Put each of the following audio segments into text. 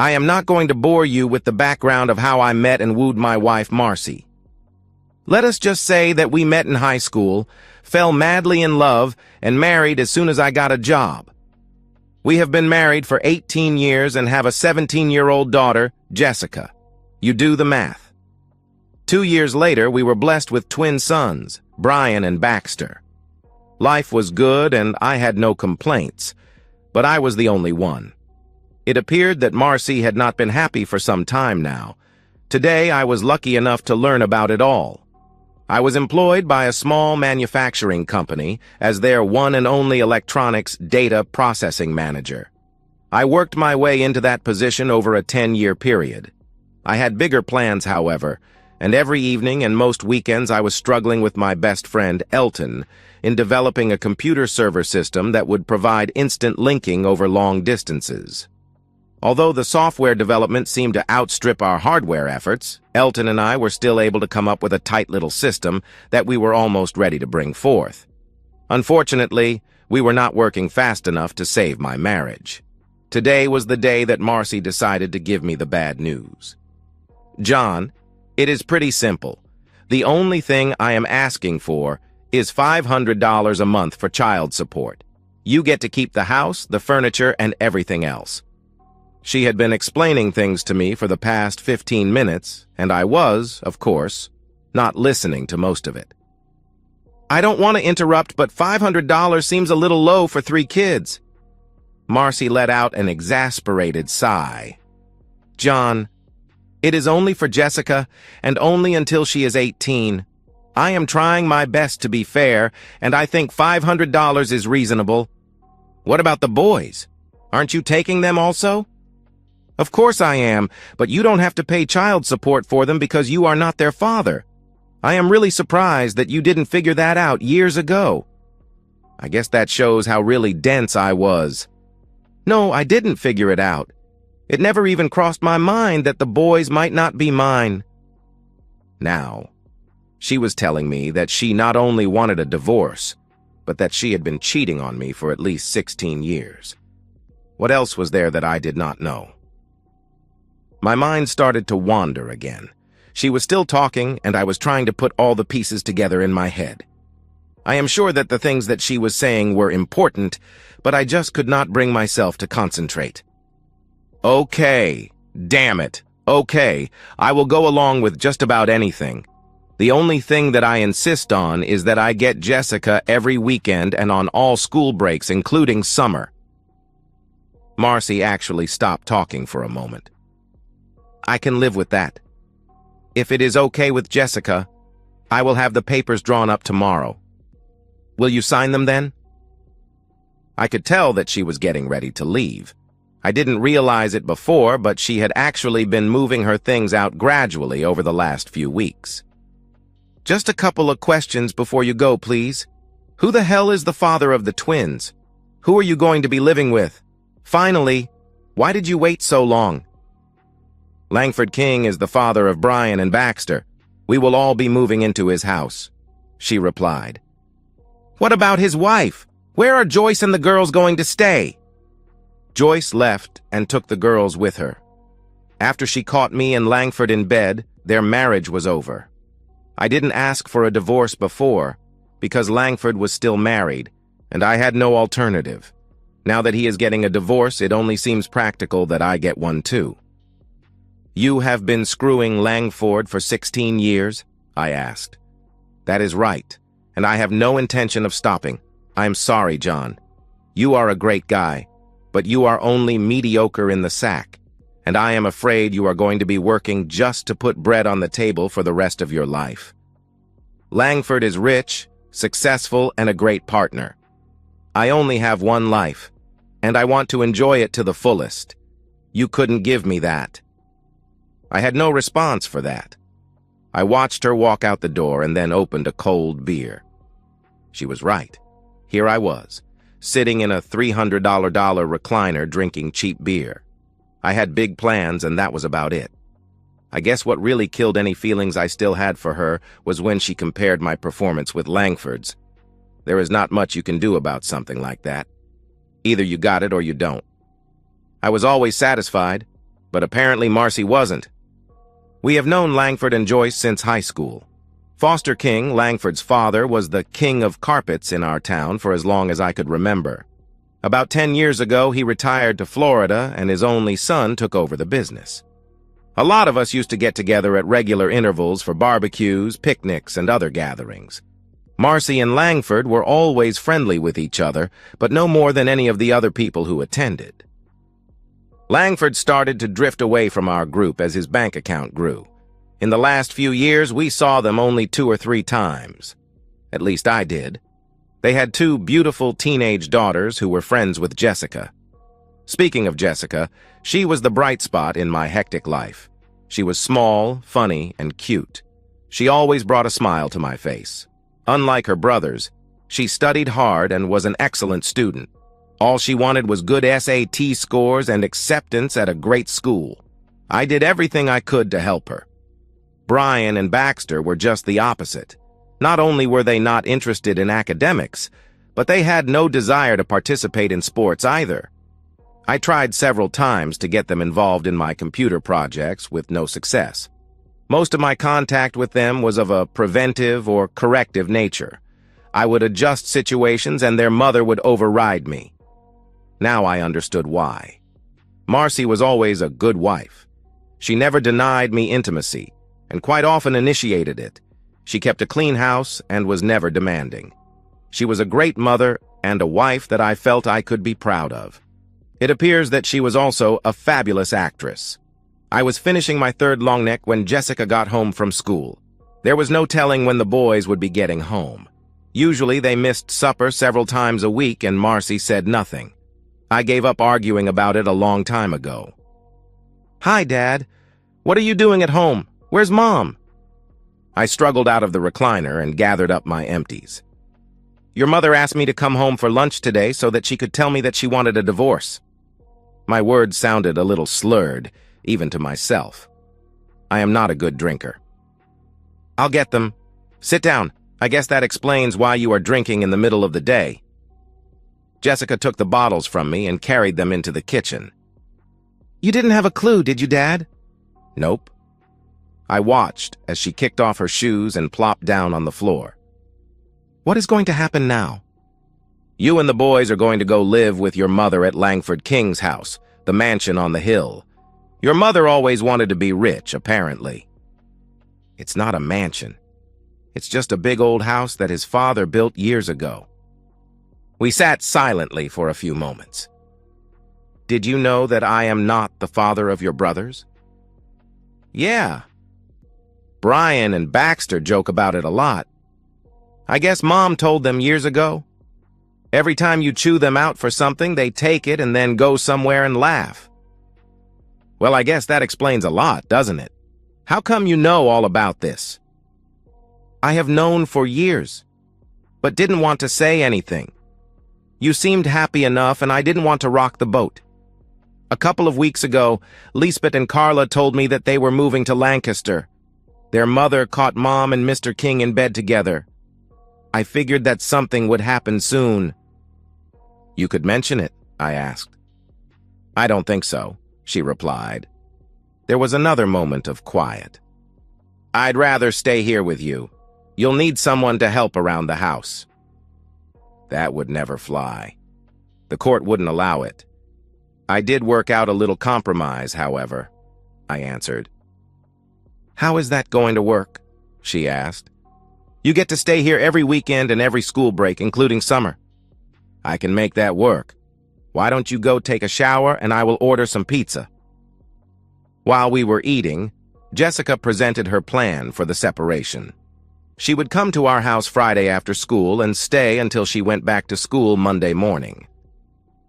I am not going to bore you with the background of how I met and wooed my wife, Marcy. Let us just say that we met in high school, fell madly in love, and married as soon as I got a job. We have been married for 18 years and have a 17-year-old daughter, Jessica. You do the math. 2 years later, we were blessed with twin sons, Brian and Baxter. Life was good and I had no complaints, but I was the only one. It appeared that Marcy had not been happy for some time now. Today, I was lucky enough to learn about it all. I was employed by a small manufacturing company as their one and only electronics data processing manager. I worked my way into that position over a 10-year period. I had bigger plans, however, and every evening and most weekends I was struggling with my best friend, Elton, in developing a computer server system that would provide instant linking over long distances. Although the software development seemed to outstrip our hardware efforts, Elton and I were still able to come up with a tight little system that we were almost ready to bring forth. Unfortunately, we were not working fast enough to save my marriage. Today was the day that Marcy decided to give me the bad news. John, it is pretty simple. The only thing I am asking for is $500 a month for child support. You get to keep the house, the furniture, and everything else. She had been explaining things to me for the past 15 minutes, and I was, of course, not listening to most of it. I don't want to interrupt, but $500 seems a little low for 3 kids. Marcy let out an exasperated sigh. John, it is only for Jessica, and only until she is 18. I am trying my best to be fair, and I think $500 is reasonable. What about the boys? Aren't you taking them also? Of course I am, but you don't have to pay child support for them because you are not their father. I am really surprised that you didn't figure that out years ago. I guess that shows how really dense I was. No, I didn't figure it out. It never even crossed my mind that the boys might not be mine. Now, she was telling me that she not only wanted a divorce, but that she had been cheating on me for at least 16 years. What else was there that I did not know? My mind started to wander again. She was still talking, and I was trying to put all the pieces together in my head. I am sure that the things that she was saying were important, but I just could not bring myself to concentrate. Okay, damn it. Okay, I will go along with just about anything. The only thing that I insist on is that I get Jessica every weekend and on all school breaks, including summer. Marcy actually stopped talking for a moment. I can live with that. If it is okay with Jessica, I will have the papers drawn up tomorrow. Will you sign them then? I could tell that she was getting ready to leave. I didn't realize it before, but she had actually been moving her things out gradually over the last few weeks. Just a couple of questions before you go, please. Who the hell is the father of the twins? Who are you going to be living with? Finally, why did you wait so long? Langford King is the father of Brian and Baxter. We will all be moving into his house, she replied. What about his wife? Where are Joyce and the girls going to stay? Joyce left and took the girls with her. After she caught me and Langford in bed, their marriage was over. I didn't ask for a divorce before, because Langford was still married, and I had no alternative. Now that he is getting a divorce, it only seems practical that I get one too. You have been screwing Langford for 16 years? I asked. That is right, and I have no intention of stopping. I am sorry, John. You are a great guy, but you are only mediocre in the sack, and I am afraid you are going to be working just to put bread on the table for the rest of your life. Langford is rich, successful, and a great partner. I only have one life, and I want to enjoy it to the fullest. You couldn't give me that. I had no response for that. I watched her walk out the door and then opened a cold beer. She was right. Here I was, sitting in a $300 recliner drinking cheap beer. I had big plans, and that was about it. I guess what really killed any feelings I still had for her was when she compared my performance with Langford's. There is not much you can do about something like that. Either you got it or you don't. I was always satisfied. but apparently Marcy wasn't. We have known Langford and Joyce since high school. Foster King, Langford's father, was the king of carpets in our town for as long as I could remember. About 10 years ago, he retired to Florida, and his only son took over the business. A lot of us used to get together at regular intervals for barbecues, picnics, and other gatherings. Marcy and Langford were always friendly with each other, but no more than any of the other people who attended. Langford started to drift away from our group as his bank account grew. In the last few years, we saw them only 2 or 3 times. At least I did. They had 2 beautiful teenage daughters who were friends with Jessica. Speaking of Jessica, she was the bright spot in my hectic life. She was small, funny, and cute. She always brought a smile to my face. Unlike her brothers, she studied hard and was an excellent student. All she wanted was good SAT scores and acceptance at a great school. I did everything I could to help her. Brian and Baxter were just the opposite. Not only were they not interested in academics, but they had no desire to participate in sports either. I tried several times to get them involved in my computer projects with no success. Most of my contact with them was of a preventive or corrective nature. I would adjust situations and their mother would override me. Now I understood why. Marcy was always a good wife. She never denied me intimacy, and quite often initiated it. She kept a clean house and was never demanding. She was a great mother and a wife that I felt I could be proud of. It appears that she was also a fabulous actress. I was finishing my 3rd long neck when Jessica got home from school. There was no telling when the boys would be getting home. Usually they missed supper several times a week and Marcy said nothing. I gave up arguing about it a long time ago. "Hi, Dad. What are you doing at home? Where's Mom?" I struggled out of the recliner and gathered up my empties. "Your mother asked me to come home for lunch today so that she could tell me that she wanted a divorce." My words sounded a little slurred, even to myself. I am not a good drinker. "I'll get them. Sit down. I guess that explains why you are drinking in the middle of the day." Jessica took the bottles from me and carried them into the kitchen. "You didn't have a clue, did you, Dad?" "Nope." I watched as she kicked off her shoes and plopped down on the floor. "What is going to happen now?" "You and the boys are going to go live with your mother at Langford King's house, the mansion on the hill. Your mother always wanted to be rich, apparently." "It's not a mansion. It's just a big old house that his father built years ago." We sat silently for a few moments. "Did you know that I am not the father of your brothers?" "Yeah. Brian and Baxter joke about it a lot. I guess Mom told them years ago. Every time you chew them out for something, they take it and then go somewhere and laugh." "Well, I guess that explains a lot, doesn't it? How come you know all about this?" "I have known for years, but didn't want to say anything. You seemed happy enough, and I didn't want to rock the boat. A couple of weeks ago, Lisbeth and Carla told me that they were moving to Lancaster. Their mother caught Mom and Mr. King in bed together. I figured that something would happen soon." "You could mention it," I asked. "I don't think so," she replied. There was another moment of quiet. "I'd rather stay here with you. You'll need someone to help around the house." That would never fly. The court wouldn't allow it. "I did work out a little compromise, however," I answered. "How is that going to work?" she asked. "You get to stay here every weekend and every school break, including summer." "I can make that work. Why don't you go take a shower and I will order some pizza?" While we were eating, Jessica presented her plan for the separation. She would come to our house Friday after school and stay until she went back to school Monday morning.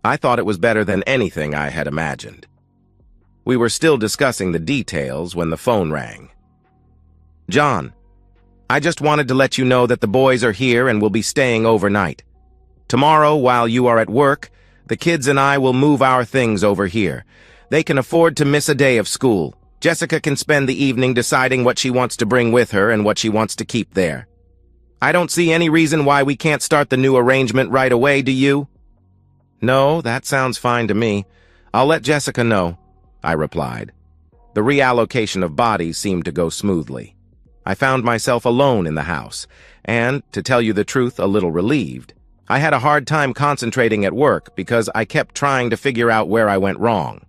I thought it was better than anything I had imagined. We were still discussing the details when the phone rang. "John, I just wanted to let you know that the boys are here and will be staying overnight. Tomorrow, while you are at work, the kids and I will move our things over here. They can afford to miss a day of school. Jessica can spend the evening deciding what she wants to bring with her and what she wants to keep there. I don't see any reason why we can't start the new arrangement right away, do you?" "No, that sounds fine to me. I'll let Jessica know. I replied. The reallocation of bodies seemed to go smoothly. I found myself alone in the house, and, to tell you the truth, a little relieved. I had a hard time concentrating at work because I kept trying to figure out where I went wrong.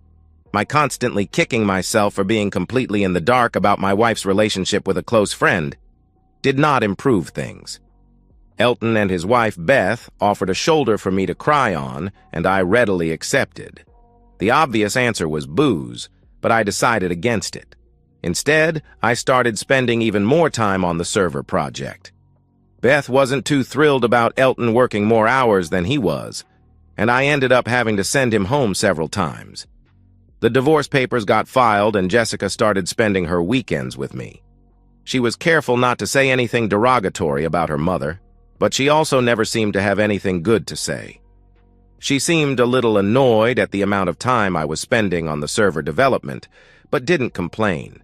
My constantly kicking myself for being completely in the dark about my wife's relationship with a close friend did not improve things. Elton and his wife, Beth, offered a shoulder for me to cry on, and I readily accepted. The obvious answer was booze, but I decided against it. Instead, I started spending even more time on the server project. Beth wasn't too thrilled about Elton working more hours than he was, and I ended up having to send him home several times. The divorce papers got filed, and Jessica started spending her weekends with me. She was careful not to say anything derogatory about her mother, but she also never seemed to have anything good to say. She seemed a little annoyed at the amount of time I was spending on the server development, but didn't complain.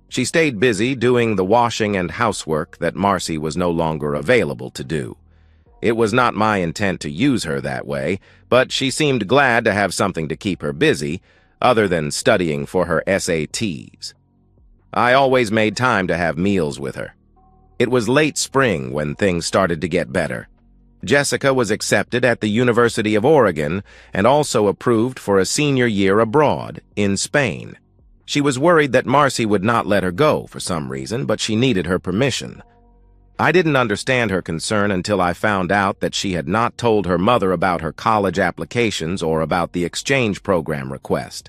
She stayed busy doing the washing and housework that Marcy was no longer available to do. It was not my intent to use her that way, but she seemed glad to have something to keep her busy, other than studying for her SATs. I always made time to have meals with her. It was late spring when things started to get better. Jessica was accepted at the University of Oregon and also approved for a senior year abroad in Spain. She was worried that Marcy would not let her go for some reason, but she needed her permission. I didn't understand her concern until I found out that she had not told her mother about her college applications or about the exchange program request.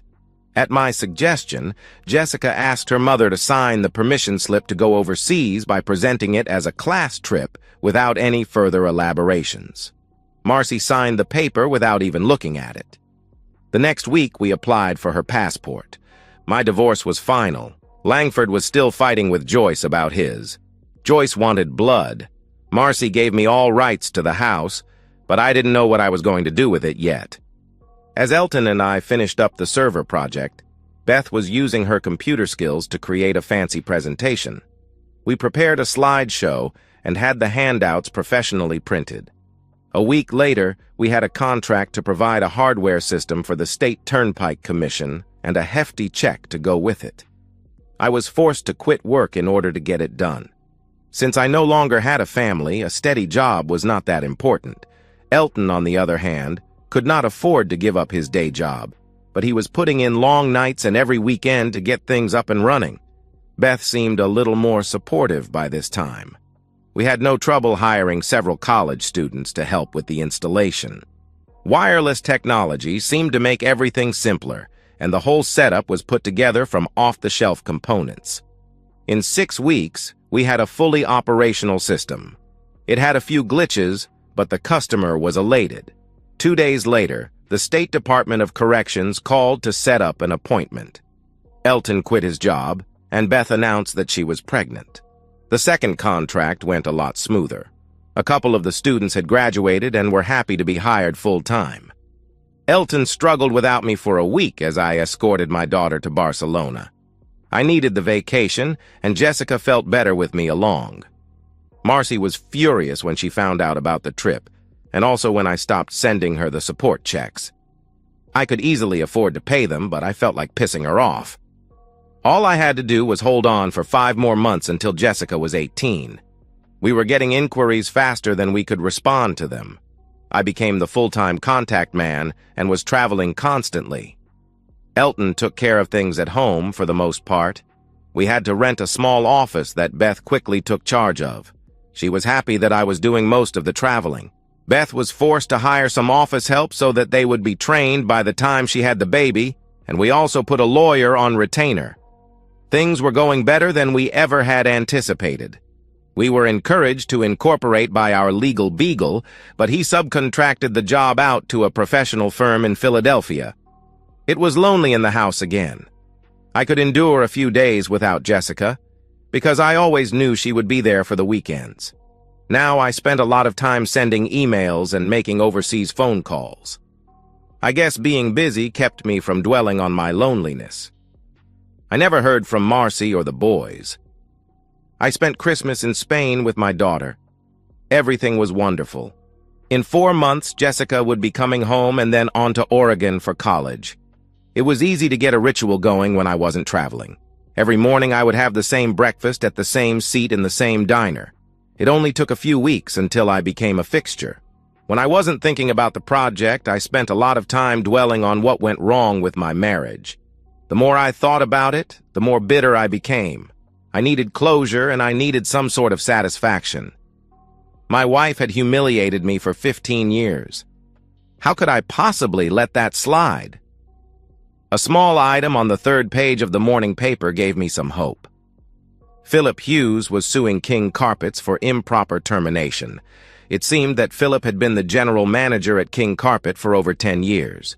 At my suggestion, Jessica asked her mother to sign the permission slip to go overseas by presenting it as a class trip without any further elaborations. Marcy signed the paper without even looking at it. The next week, we applied for her passport. My divorce was final. Langford was still fighting with Joyce about his. Joyce wanted blood. Marcy gave me all rights to the house, but I didn't know what I was going to do with it yet. As Elton and I finished up the server project, Beth was using her computer skills to create a fancy presentation. We prepared a slideshow and had the handouts professionally printed. A week later, we had a contract to provide a hardware system for the State Turnpike Commission and a hefty check to go with it. I was forced to quit work in order to get it done. Since I no longer had a family, a steady job was not that important. Elton, on the other hand, could not afford to give up his day job, but he was putting in long nights and every weekend to get things up and running. Beth seemed a little more supportive by this time. We had no trouble hiring several college students to help with the installation. Wireless technology seemed to make everything simpler, and the whole setup was put together from off-the-shelf components. In 6 weeks, we had a fully operational system. It had a few glitches, but the customer was elated. 2 days later, the State Department of Corrections called to set up an appointment. Elton quit his job, and Beth announced that she was pregnant. The second contract went a lot smoother. A couple of the students had graduated and were happy to be hired full-time. Elton struggled without me for a week as I escorted my daughter to Barcelona. I needed the vacation, and Jessica felt better with me along. Marcy was furious when she found out about the trip, and also when I stopped sending her the support checks. I could easily afford to pay them, but I felt like pissing her off. All I had to do was hold on for 5 more months until Jessica was 18. We were getting inquiries faster than we could respond to them. I became the full-time contact man and was traveling constantly. Elton took care of things at home for the most part. We had to rent a small office that Beth quickly took charge of. She was happy that I was doing most of the traveling. Beth was forced to hire some office help so that they would be trained by the time she had the baby, and we also put a lawyer on retainer. Things were going better than we ever had anticipated. We were encouraged to incorporate by our legal beagle, but he subcontracted the job out to a professional firm in Philadelphia. It was lonely in the house again. I could endure a few days without Jessica, because I always knew she would be there for the weekends. Now I spent a lot of time sending emails and making overseas phone calls. I guess being busy kept me from dwelling on my loneliness. I never heard from Marcy or the boys. I spent Christmas in Spain with my daughter. Everything was wonderful. In 4 months, Jessica would be coming home and then on to Oregon for college. It was easy to get a ritual going when I wasn't traveling. Every morning I would have the same breakfast at the same seat in the same diner. It only took a few weeks until I became a fixture. When I wasn't thinking about the project, I spent a lot of time dwelling on what went wrong with my marriage. The more I thought about it, the more bitter I became. I needed closure and I needed some sort of satisfaction. My wife had humiliated me for 15 years. How could I possibly let that slide? A small item on the third page of the morning paper gave me some hope. Philip Hughes was suing King Carpets for improper termination. It seemed that Philip had been the general manager at King Carpet for over 10 years.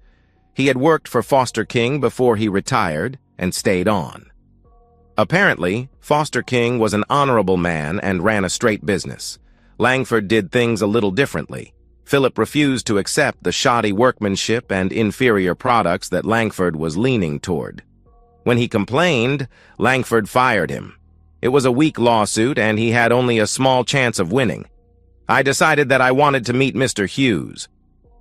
He had worked for Foster King before he retired and stayed on. Apparently, Foster King was an honorable man and ran a straight business. Langford did things a little differently. Philip refused to accept the shoddy workmanship and inferior products that Langford was leaning toward. When he complained, Langford fired him. It was a weak lawsuit and he had only a small chance of winning. I decided that I wanted to meet Mr. Hughes.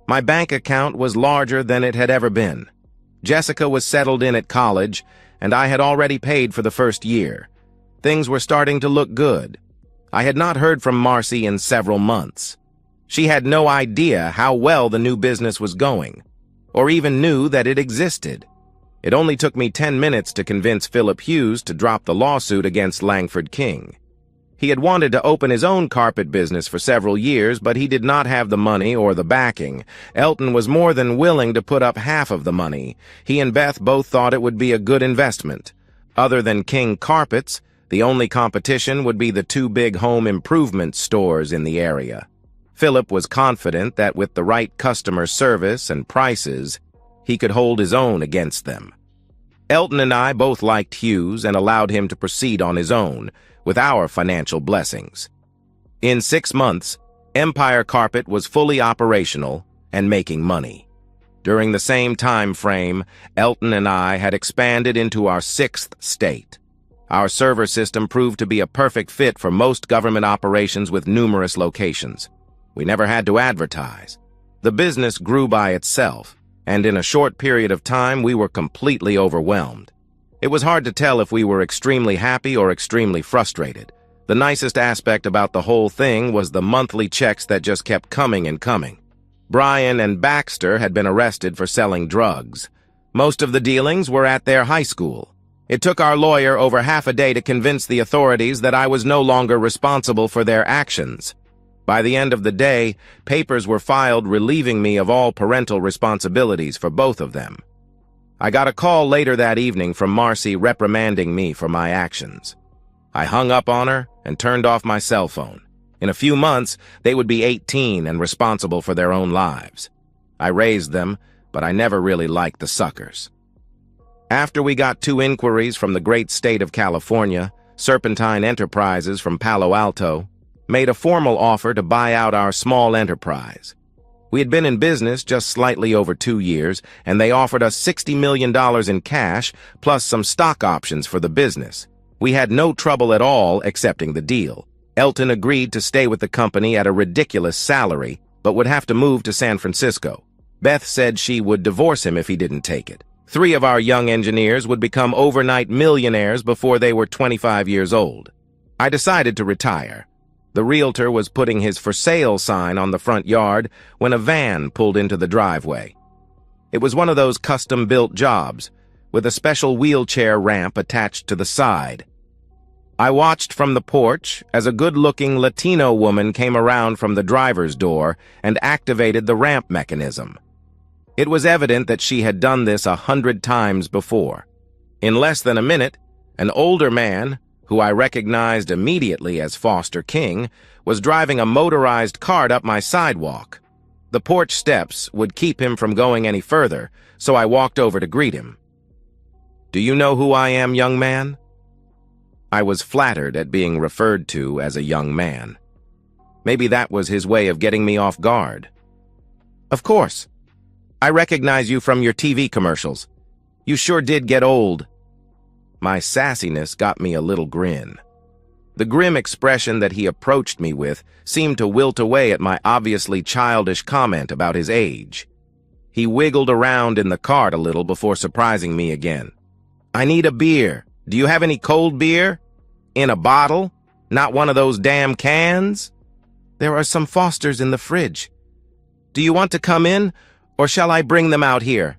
My bank account was larger than it had ever been. Jessica was settled in at college, and I had already paid for the first year. Things were starting to look good. I had not heard from Marcy in several months. She had no idea how well the new business was going, or even knew that it existed. It only took me 10 minutes to convince Philip Hughes to drop the lawsuit against Langford King. He had wanted to open his own carpet business for several years, but he did not have the money or the backing. Elton was more than willing to put up half of the money. He and Beth both thought it would be a good investment. Other than King Carpets, the only competition would be the two big home improvement stores in the area. Philip was confident that with the right customer service and prices, he could hold his own against them. Elton and I both liked Hughes and allowed him to proceed on his own, with our financial blessings. In 6 months, Empire Carpet was fully operational and making money. During the same time frame, Elton and I had expanded into our 6th state. Our server system proved to be a perfect fit for most government operations with numerous locations. We never had to advertise. The business grew by itself, and in a short period of time we were completely overwhelmed. It was hard to tell if we were extremely happy or extremely frustrated. The nicest aspect about the whole thing was the monthly checks that just kept coming and coming. Brian and Baxter had been arrested for selling drugs. Most of the dealings were at their high school. It took our lawyer over half a day to convince the authorities that I was no longer responsible for their actions. By the end of the day, papers were filed relieving me of all parental responsibilities for both of them. I got a call later that evening from Marcy reprimanding me for my actions. I hung up on her and turned off my cell phone. In a few months, they would be 18 and responsible for their own lives. I raised them, but I never really liked the suckers. After we got 2 inquiries from the great state of California, Serpentine Enterprises from Palo Alto made a formal offer to buy out our small enterprise. We had been in business just slightly over 2 years, and they offered us $60 million in cash, plus some stock options for the business. We had no trouble at all accepting the deal. Elton agreed to stay with the company at a ridiculous salary, but would have to move to San Francisco. Beth said she would divorce him if he didn't take it. 3 of our young engineers would become overnight millionaires before they were 25 years old. I decided to retire. The realtor was putting his for sale sign on the front yard when a van pulled into the driveway. It was one of those custom-built jobs, with a special wheelchair ramp attached to the side. I watched from the porch as a good-looking Latino woman came around from the driver's door and activated the ramp mechanism. It was evident that she had done this 100 times before. In less than a minute, an older man, who I recognized immediately as Foster King, was driving a motorized cart up my sidewalk. The porch steps would keep him from going any further, so I walked over to greet him. "Do you know who I am, young man?" I was flattered at being referred to as a young man. Maybe that was his way of getting me off guard. "Of course. I recognize you from your TV commercials. You sure did get old." My sassiness got me a little grin. The grim expression that he approached me with seemed to wilt away at my obviously childish comment about his age. He wiggled around in the cart a little before surprising me again. "I need a beer. Do you have any cold beer? In a bottle? Not one of those damn cans?" "There are some Fosters in the fridge. Do you want to come in, or shall I bring them out here?"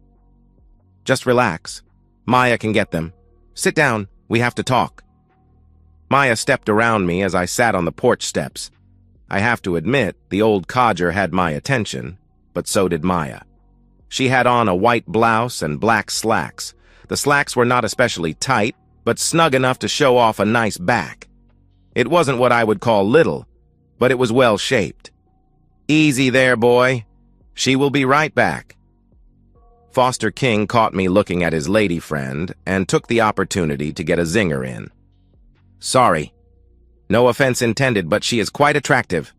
"Just relax. Maya can get them. Sit down. We have to talk." Maya stepped around me as I sat on the porch steps. I have to admit, the old codger had my attention, but so did Maya. She had on a white blouse and black slacks. The slacks were not especially tight, but snug enough to show off a nice back. It wasn't what I would call little, but it was well-shaped. "Easy there, boy. She will be right back." Foster King caught me looking at his lady friend and took the opportunity to get a zinger in. "Sorry. No offense intended, but she is quite attractive."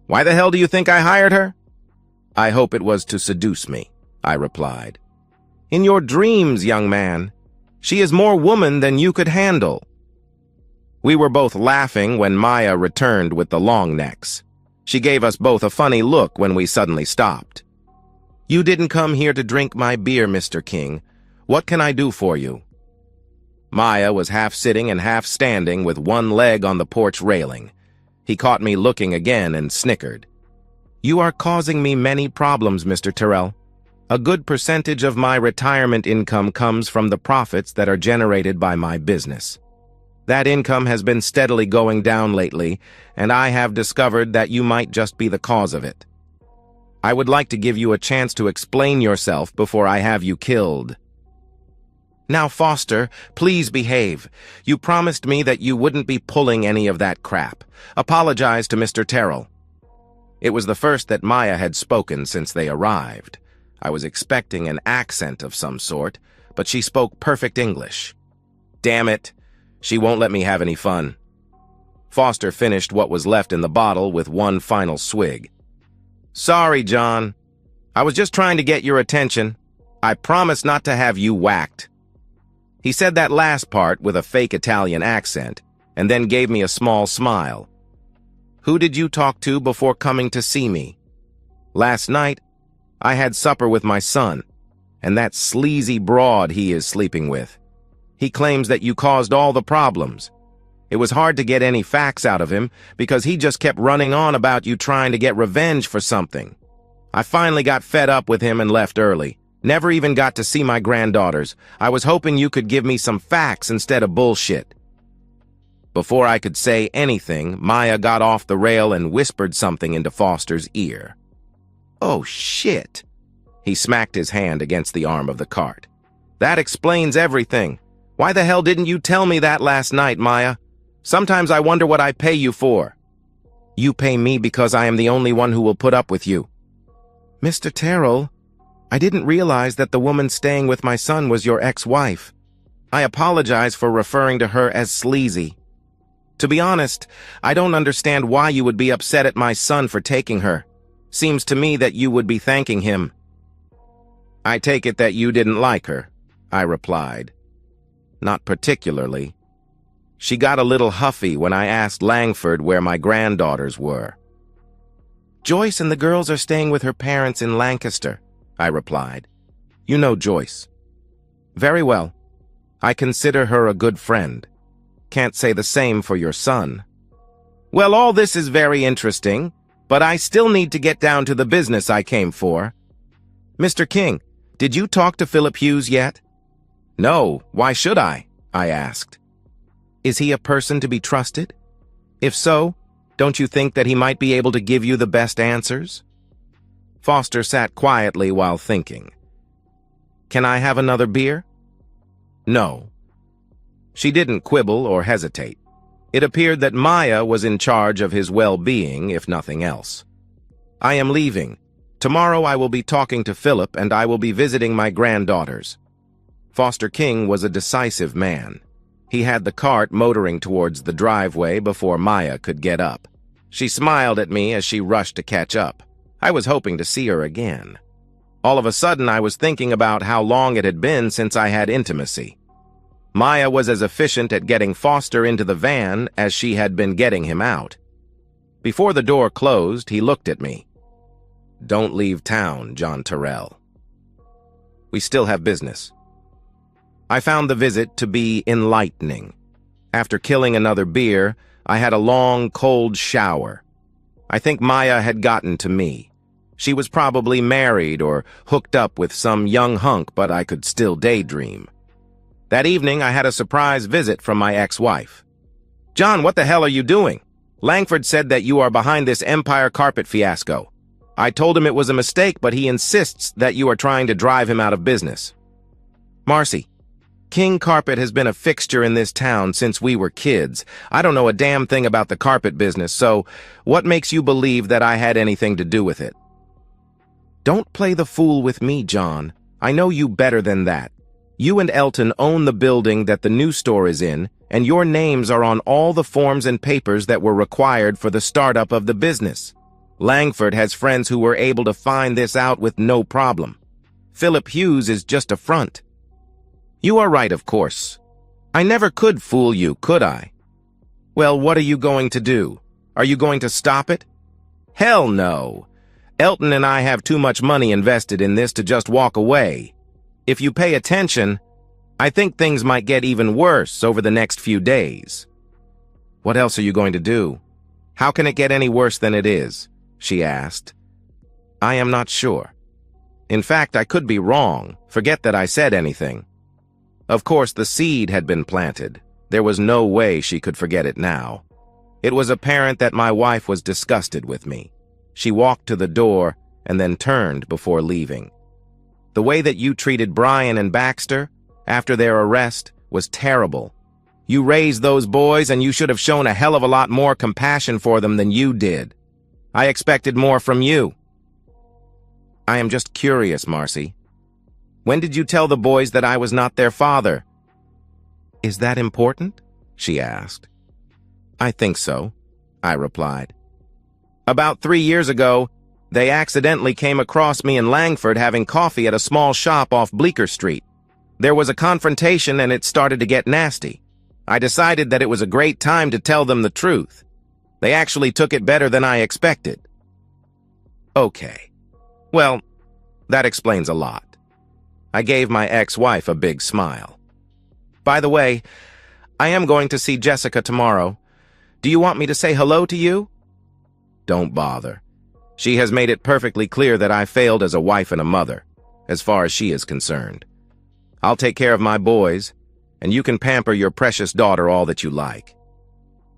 "Why the hell do you think I hired her?" "I hope it was to seduce me," I replied. "In your dreams, young man. She is more woman than you could handle." We were both laughing when Maya returned with the long necks. She gave us both a funny look when we suddenly stopped. "You didn't come here to drink my beer, Mr. King. What can I do for you?" Maya was half sitting and half standing with one leg on the porch railing. He caught me looking again and snickered. "You are causing me many problems, Mr. Terrell. A good percentage of my retirement income comes from the profits that are generated by my business. That income has been steadily going down lately, and I have discovered that you might just be the cause of it. I would like to give you a chance to explain yourself before I have you killed." "Now, Foster, please behave. You promised me that you wouldn't be pulling any of that crap. Apologize to Mr. Terrell." It was the first that Maya had spoken since they arrived. I was expecting an accent of some sort, but she spoke perfect English. Damn it, she won't let me have any fun. Foster finished what was left in the bottle with one final swig. "Sorry, John. I was just trying to get your attention. I promise not to have you whacked." He said that last part with a fake Italian accent, and then gave me a small smile. "Who did you talk to before coming to see me?" "Last night, I had supper with my son, and that sleazy broad he is sleeping with. He claims that you caused all the problems. It was hard to get any facts out of him because he just kept running on about you trying to get revenge for something. I finally got fed up with him and left early. Never even got to see my granddaughters. I was hoping you could give me some facts instead of bullshit." Before I could say anything, Maya got off the rail and whispered something into Foster's ear. "Oh, shit." He smacked his hand against the arm of the cart. "That explains everything. Why the hell didn't you tell me that last night, Maya? Sometimes I wonder what I pay you for." "You pay me because I am the only one who will put up with you." "Mr. Terrell, I didn't realize that the woman staying with my son was your ex-wife. I apologize for referring to her as sleazy. To be honest, I don't understand why you would be upset at my son for taking her. Seems to me that you would be thanking him." "I take it that you didn't like her," I replied. "Not particularly. She got a little huffy when I asked Langford where my granddaughters were." "Joyce and the girls are staying with her parents in Lancaster," I replied. "You know Joyce." "Very well. I consider her a good friend. Can't say the same for your son." "Well, all this is very interesting, but I still need to get down to the business I came for. Mr. King, did you talk to Philip Hughes yet?" "No, why should I?" I asked. "Is he a person to be trusted? If so, don't you think that he might be able to give you the best answers?" Foster sat quietly while thinking. "Can I have another beer?" "No." She didn't quibble or hesitate. It appeared that Maya was in charge of his well-being, if nothing else. "I am leaving. Tomorrow I will be talking to Philip and I will be visiting my granddaughters." Foster King was a decisive man. He had the cart motoring towards the driveway before Maya could get up. She smiled at me as she rushed to catch up. I was hoping to see her again. All of a sudden, I was thinking about how long it had been since I had intimacy. Maya was as efficient at getting Foster into the van as she had been getting him out. Before the door closed, he looked at me. "Don't leave town, John Terrell," We still have business. I found the visit to be enlightening. After killing another beer, I had a long, cold shower. I think Maya had gotten to me. She was probably married or hooked up with some young hunk, but I could still daydream. That evening, I had a surprise visit from my ex-wife. "John, what the hell are you doing? Langford said that you are behind this Empire carpet fiasco. I told him it was a mistake, but he insists that you are trying to drive him out of business." "Marcy, King Carpet has been a fixture in this town since we were kids. I don't know a damn thing about the carpet business, so what makes you believe that I had anything to do with it?" "Don't play the fool with me, John. I know you better than that. You and Elton own the building that the new store is in, and your names are on all the forms and papers that were required for the startup of the business. Langford has friends who were able to find this out with no problem. Philip Hughes is just a front." "You are right, of course. I never could fool you, could I?" "Well, what are you going to do? Are you going to stop it?" "Hell no. Elton and I have too much money invested in this to just walk away. If you pay attention, I think things might get even worse over the next few days." "What else are you going to do? How can it get any worse than it is?" she asked. "I am not sure. In fact, I could be wrong. Forget that I said anything." Of course, the seed had been planted. There was no way she could forget it now. It was apparent that my wife was disgusted with me. She walked to the door and then turned before leaving. "The way that you treated Brian and Baxter after their arrest was terrible. You raised those boys and you should have shown a hell of a lot more compassion for them than you did. I expected more from you." "I am just curious, Marcy. When did you tell the boys that I was not their father?" "Is that important?" she asked. "I think so," I replied. "About 3 years ago, they accidentally came across me and Langford having coffee at a small shop off Bleecker Street. There was a confrontation and it started to get nasty. I decided that it was a great time to tell them the truth. They actually took it better than I expected." "Okay. Well, that explains a lot." I gave my ex-wife a big smile. "By the way, I am going to see Jessica tomorrow. Do you want me to say hello to you?" "Don't bother. She has made it perfectly clear that I failed as a wife and a mother, as far as she is concerned. I'll take care of my boys, and you can pamper your precious daughter all that you like."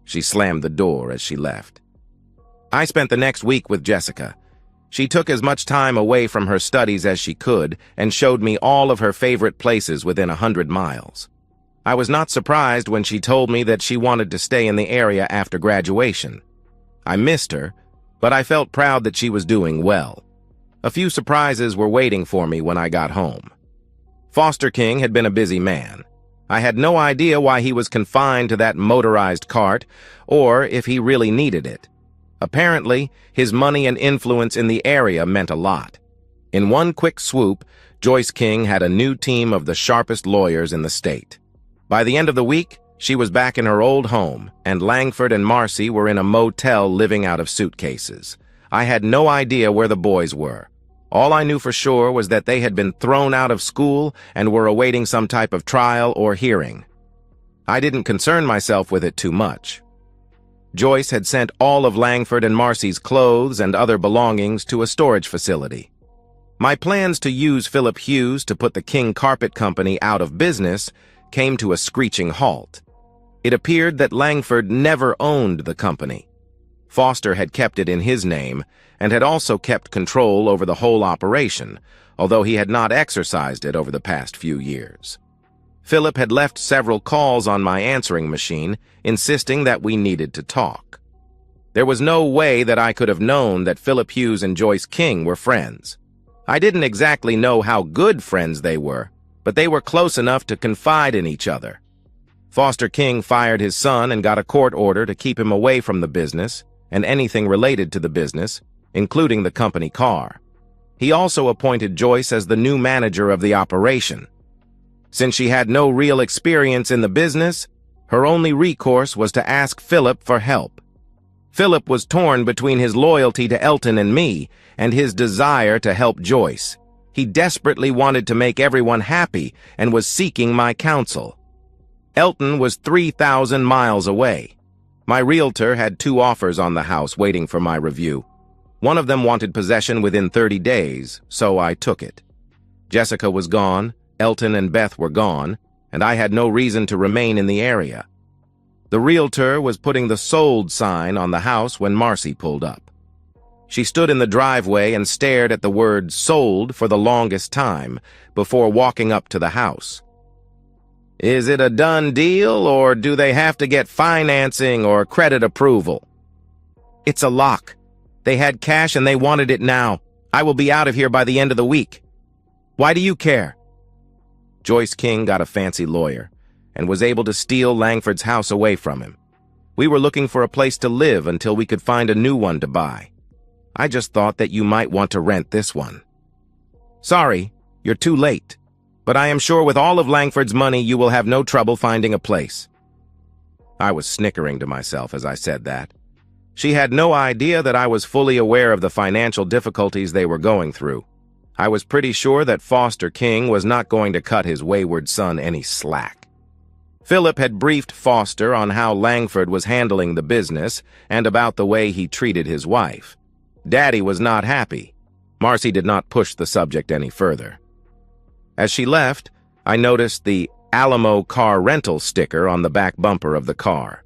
She slammed the door as she left. I spent the next week with Jessica. She took as much time away from her studies as she could and showed me all of her favorite places within 100 miles. I was not surprised when she told me that she wanted to stay in the area after graduation. I missed her, but I felt proud that she was doing well. A few surprises were waiting for me when I got home. Foster King had been a busy man. I had no idea why he was confined to that motorized cart, or if he really needed it. Apparently, his money and influence in the area meant a lot. In one quick swoop, Joyce King had a new team of the sharpest lawyers in the state. By the end of the week, she was back in her old home, and Langford and Marcy were in a motel living out of suitcases. I had no idea where the boys were. All I knew for sure was that they had been thrown out of school and were awaiting some type of trial or hearing. I didn't concern myself with it too much. Joyce had sent all of Langford and Marcy's clothes and other belongings to a storage facility. My plans to use Philip Hughes to put the King Carpet Company out of business came to a screeching halt. It appeared that Langford never owned the company. Foster had kept it in his name and had also kept control over the whole operation, although he had not exercised it over the past few years. Philip had left several calls on my answering machine, insisting that we needed to talk. There was no way that I could have known that Philip Hughes and Joyce King were friends. I didn't exactly know how good friends they were, but they were close enough to confide in each other. Foster King fired his son and got a court order to keep him away from the business and anything related to the business, including the company car. He also appointed Joyce as the new manager of the operation. Since she had no real experience in the business, her only recourse was to ask Philip for help. Philip was torn between his loyalty to Elton and me and his desire to help Joyce. He desperately wanted to make everyone happy and was seeking my counsel. Elton was 3,000 miles away. My realtor had 2 offers on the house waiting for my review. One of them wanted possession within 30 days, so I took it. Jessica was gone, Elton and Beth were gone, and I had no reason to remain in the area. The realtor was putting the sold sign on the house when Marcy pulled up. She stood in the driveway and stared at the word sold for the longest time before walking up to the house. Is it a done deal, or do they have to get financing or credit approval? It's a lock. They had cash and they wanted it now. I will be out of here by the end of the week. Why do you care? Joyce King got a fancy lawyer and was able to steal Langford's house away from him. We were looking for a place to live until we could find a new one to buy. I just thought that you might want to rent this one. Sorry, you're too late. But I am sure with all of Langford's money you will have no trouble finding a place. I was snickering to myself as I said that. She had no idea that I was fully aware of the financial difficulties they were going through. I was pretty sure that Foster King was not going to cut his wayward son any slack. Philip had briefed Foster on how Langford was handling the business and about the way he treated his wife. Daddy was not happy. Marcy did not push the subject any further. As she left, I noticed the Alamo car rental sticker on the back bumper of the car.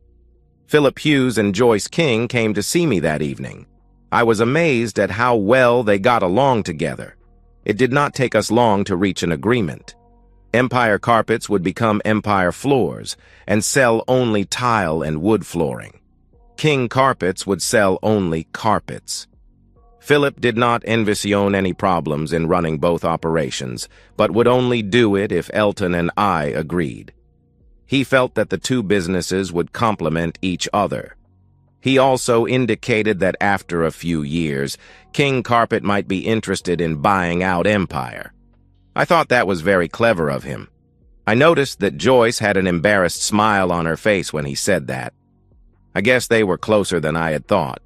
Philip Hughes and Joyce King came to see me that evening. I was amazed at how well they got along together. It did not take us long to reach an agreement. Empire Carpets would become Empire Floors and sell only tile and wood flooring. King Carpets would sell only carpets. Philip did not envision any problems in running both operations, but would only do it if Elton and I agreed. He felt that the 2 businesses would complement each other. He also indicated that after a few years, King Carpet might be interested in buying out Empire. I thought that was very clever of him. I noticed that Joyce had an embarrassed smile on her face when he said that. I guess they were closer than I had thought.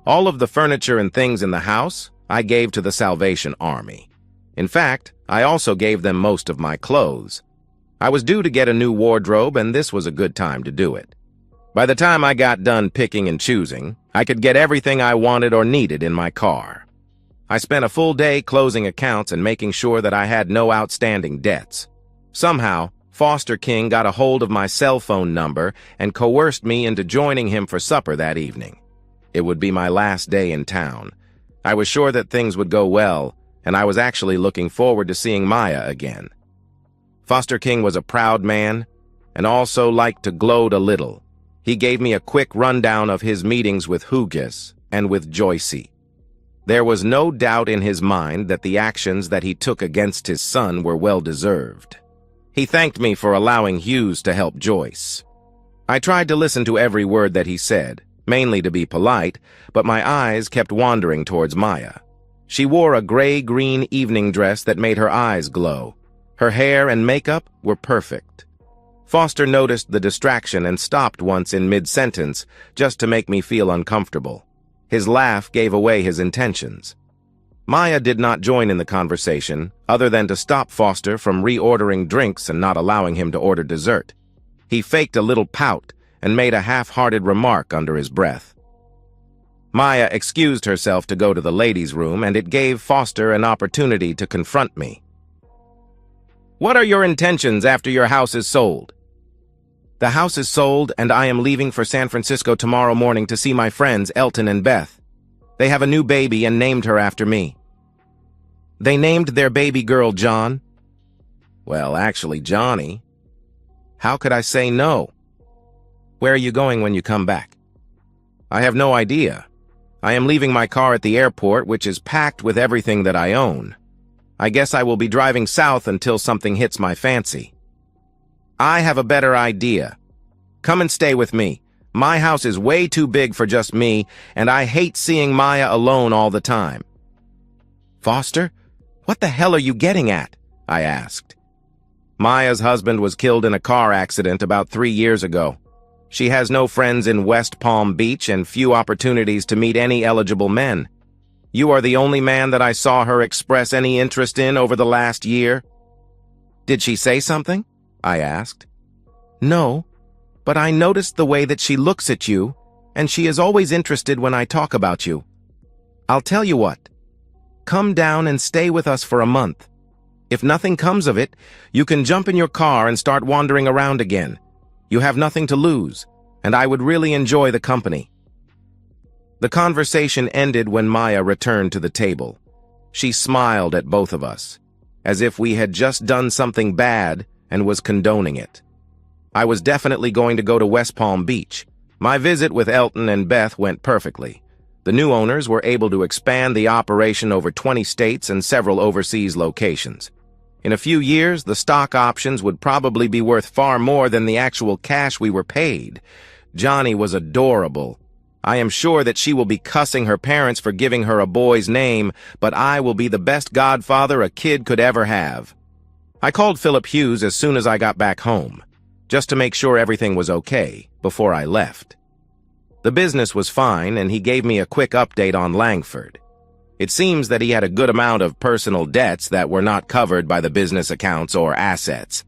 All of the furniture and things in the house I gave to the Salvation Army. In fact, I also gave them most of my clothes. I was due to get a new wardrobe, and this was a good time to do it. By the time I got done picking and choosing, I could get everything I wanted or needed in my car. I spent a full day closing accounts and making sure that I had no outstanding debts. Somehow, Foster King got a hold of my cell phone number and coerced me into joining him for supper that evening. It would be my last day in town. I was sure that things would go well, and I was actually looking forward to seeing Maya again. Foster King was a proud man and also liked to gloat a little. He gave me a quick rundown of his meetings with Hughes and with Joycey. There was no doubt in his mind that the actions that he took against his son were well-deserved. He thanked me for allowing Hughes to help Joyce. I tried to listen to every word that he said, mainly to be polite, but my eyes kept wandering towards Maya. She wore a gray-green evening dress that made her eyes glow. Her hair and makeup were perfect. Foster noticed the distraction and stopped once in mid-sentence just to make me feel uncomfortable. His laugh gave away his intentions. Maya did not join in the conversation, other than to stop Foster from reordering drinks and not allowing him to order dessert. He faked a little pout and made a half-hearted remark under his breath. Maya excused herself to go to the ladies' room, and it gave Foster an opportunity to confront me. "What are your intentions after your house is sold?" "The house is sold, and I am leaving for San Francisco tomorrow morning to see my friends Elton and Beth. They have a new baby and named her after me." "They named their baby girl John?" "Well, actually, Johnny." "How could I say no?" "Where are you going when you come back?" "I have no idea. I am leaving my car at the airport, which is packed with everything that I own. I guess I will be driving south until something hits my fancy." "I have a better idea. Come and stay with me. My house is way too big for just me, and I hate seeing Maya alone all the time." "Foster, what the hell are you getting at?" I asked. "Maya's husband was killed in a car accident about 3 years ago. She has no friends in West Palm Beach and few opportunities to meet any eligible men. You are the only man that I saw her express any interest in over the last year." "Did she say something?" I asked. "No, but I noticed the way that she looks at you, and she is always interested when I talk about you. I'll tell you what. Come down and stay with us for a month. If nothing comes of it, you can jump in your car and start wandering around again. You have nothing to lose, and I would really enjoy the company." The conversation ended when Maya returned to the table. She smiled at both of us, as if we had just done something bad and was condoning it. I was definitely going to go to West Palm Beach. My visit with Elton and Beth went perfectly. The new owners were able to expand the operation over 20 states and several overseas locations. In a few years, the stock options would probably be worth far more than the actual cash we were paid. Johnny was adorable. I am sure that she will be cussing her parents for giving her a boy's name, but I will be the best godfather a kid could ever have. I called Philip Hughes as soon as I got back home, just to make sure everything was okay before I left. The business was fine, and he gave me a quick update on Langford. It seems that he had a good amount of personal debts that were not covered by the business accounts or assets.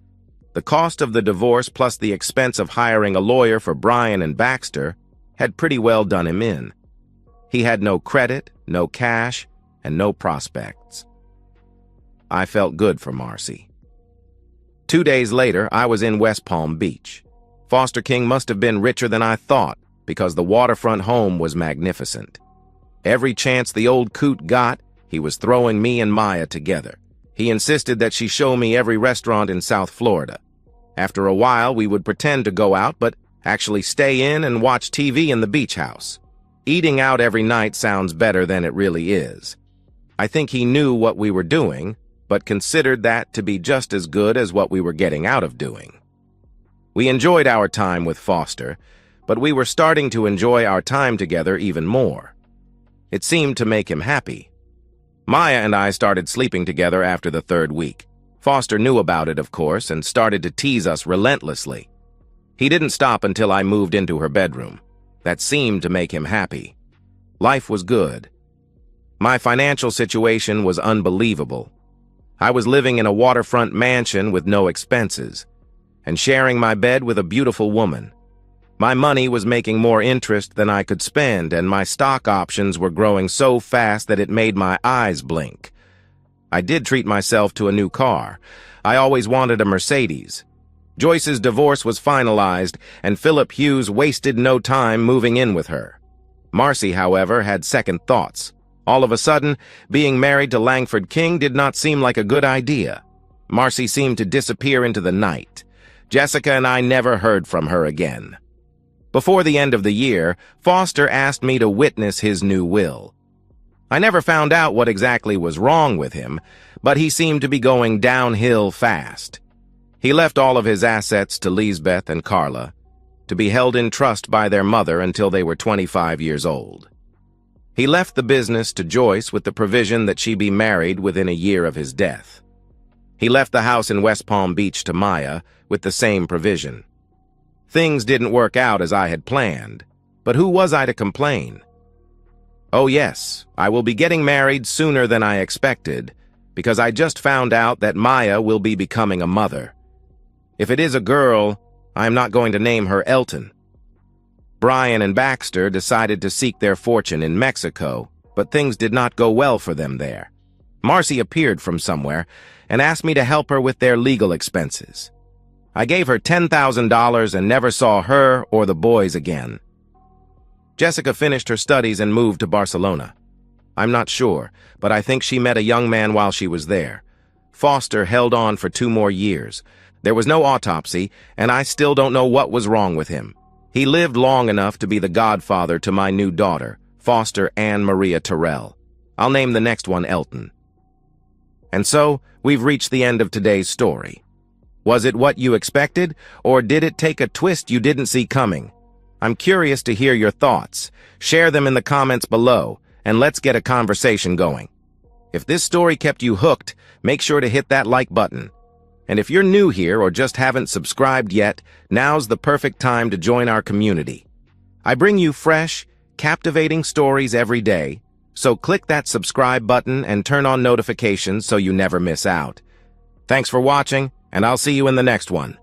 The cost of the divorce plus the expense of hiring a lawyer for Brian and Baxter had pretty well done him in. He had no credit, no cash, and no prospects. I felt good for Marcy. 2 days later, I was in West Palm Beach. Foster King must have been richer than I thought, because the waterfront home was magnificent. Every chance the old coot got, he was throwing me and Maya together. He insisted that she show me every restaurant in South Florida. After a while, we would pretend to go out, but actually stay in and watch TV in the beach house. Eating out every night sounds better than it really is. I think he knew what we were doing, but considered that to be just as good as what we were getting out of doing. We enjoyed our time with Foster, but we were starting to enjoy our time together even more. It seemed to make him happy. Maya and I started sleeping together after the 3rd week. Foster knew about it, of course, and started to tease us relentlessly. He didn't stop until I moved into her bedroom. That seemed to make him happy. Life was good. My financial situation was unbelievable. I was living in a waterfront mansion with no expenses, and sharing my bed with a beautiful woman. My money was making more interest than I could spend, and my stock options were growing so fast that it made my eyes blink. I did treat myself to a new car. I always wanted a Mercedes. Joyce's divorce was finalized, and Philip Hughes wasted no time moving in with her. Marcy, however, had second thoughts. All of a sudden, being married to Langford King did not seem like a good idea. Marcy seemed to disappear into the night. Jessica and I never heard from her again. Before the end of the year, Foster asked me to witness his new will. I never found out what exactly was wrong with him, but he seemed to be going downhill fast. He left all of his assets to Lisbeth and Carla, to be held in trust by their mother until they were 25 years old. He left the business to Joyce with the provision that she be married within a year of his death. He left the house in West Palm Beach to Maya with the same provision. Things didn't work out as I had planned, but who was I to complain? Oh yes, I will be getting married sooner than I expected, because I just found out that Maya will be becoming a mother. If it is a girl, I am not going to name her Elton. Brian and Baxter decided to seek their fortune in Mexico, but things did not go well for them there. Marcy appeared from somewhere and asked me to help her with their legal expenses. I gave her $10,000 and never saw her or the boys again. Jessica finished her studies and moved to Barcelona. I'm not sure, but I think she met a young man while she was there. Foster held on for 2 more years. There was no autopsy, and I still don't know what was wrong with him. He lived long enough to be the godfather to my new daughter, Foster Anne Maria Terrell. I'll name the next one Elton. And so, we've reached the end of today's story. Was it what you expected, or did it take a twist you didn't see coming? I'm curious to hear your thoughts. Share them in the comments below, and let's get a conversation going. If this story kept you hooked, make sure to hit that like button. And if you're new here or just haven't subscribed yet, now's the perfect time to join our community. I bring you fresh, captivating stories every day, So click that subscribe button and turn on notifications so you never miss out. Thanks for watching, and I'll see you in the next one.